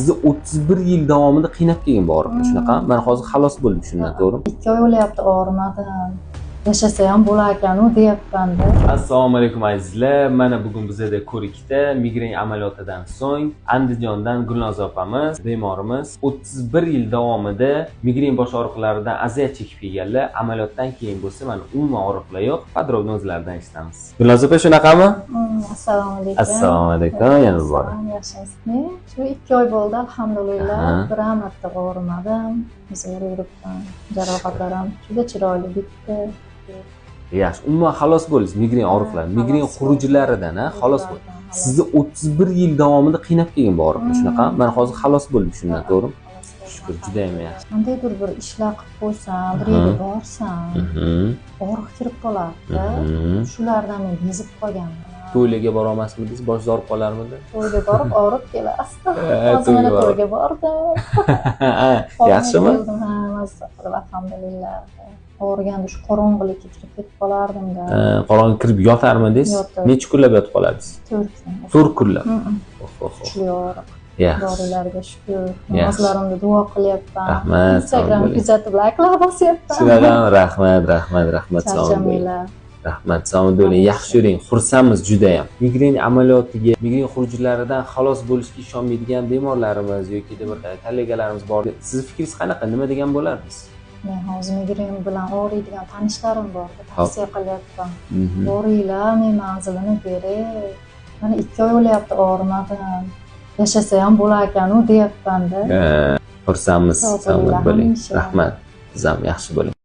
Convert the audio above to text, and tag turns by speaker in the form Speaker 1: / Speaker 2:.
Speaker 1: Sizni 31 yil davomida qiynab kelgan bu og'riqni, shunaqa. Men hozir xalos bo'ldim shundan, to'g'rimi?
Speaker 2: 2 oy bo'lyapti og'rimadim. Yashasa ham bo'larkan-u deyapman-da.
Speaker 1: Assalomu alaykum azizlar. Mana bugun bizda ko'rikda migren amaliyotidan so'ng Andijondan Gulnoza opamiz, bemorimiz 31 yil davomida migren bosh og'riqlaridan aziyat chekib kelganlar. Amaliyotdan keyin bo'lsa, mana umuman og'riqlar yo'q. Podrobno o'zlaridan eshitamiz. Gulnoza opa shunaqami?
Speaker 2: Assalomu alaykum.
Speaker 1: Assalomu alaykum. Yana muborak.
Speaker 2: Yaxshisizmi? Shu 2 oy bo'ldi, alhamdulillah. Bir marta og'rimadim. O'zim yuribman. Jarohatlarim juda chiroyli bitdi.
Speaker 1: Yaxshi, umuman xalos bo'ldingiz migren og'riqlar, migren xurujlaridan, xalos bo'ldi. Sizni 31 yil davomida qiynab kelgan bu og'riqni, shunaqa. Men hozir xalos bo'ldim shundan, to'g'rimi? Shukr, juda ham yaxshi.
Speaker 2: Qandaydir bir ishlar qilib qo'ysam, bir yerga borsam, og'riq kirib qolardi. Shulardan men bezib qolganman.
Speaker 1: To'ylarga bora olmasmidingiz? Bosh og'rib qolarmidi?
Speaker 2: To'yga borib og'rib kelasdi. Hozir mana to'yga bordim.
Speaker 1: Yaxshimi?
Speaker 2: Alhamdulillah. Og'riganda shu qorong'ilikka kirib ketib qolardim-da.
Speaker 1: Qorong'i kirib yotarmidingiz? Necha kunlab yotib qolardingiz?
Speaker 2: 4 kun.
Speaker 1: 4 kunlab.
Speaker 2: Kuchli og'riq.
Speaker 1: Yaxshi.
Speaker 2: Dorilarga shukr. Namozlarimda duo qilyapman.
Speaker 1: Rahmat.
Speaker 2: Instagram kuzatib layklar bosyapman.
Speaker 1: Shunaqami? Rahmat. Sog' bo'ling. Rahmat, sog' bo'ling. Yaxshi yuring. Xursandmiz juda ham. Migren amaliyotiga, migren xurujlaridan xalos bo'lishga ishonmaydigan bemorlarimiz yoki bir kollegalarimiz bor. Sizning fikringiz qanaqa? Nima degan bo'lardingiz?
Speaker 2: Men hozir migren bilan og'riydigan tanishlarim bor, tavsiya qilyapman. Boringlar, men manzilini beray. Mana 2 oy bo'lyapti og'rimadim. Yashasa ham bo'larkan-u deyapman-da.
Speaker 1: Xursandmiz, sog' bo'ling. Rahmat. Siz ham yaxshi bo'ling.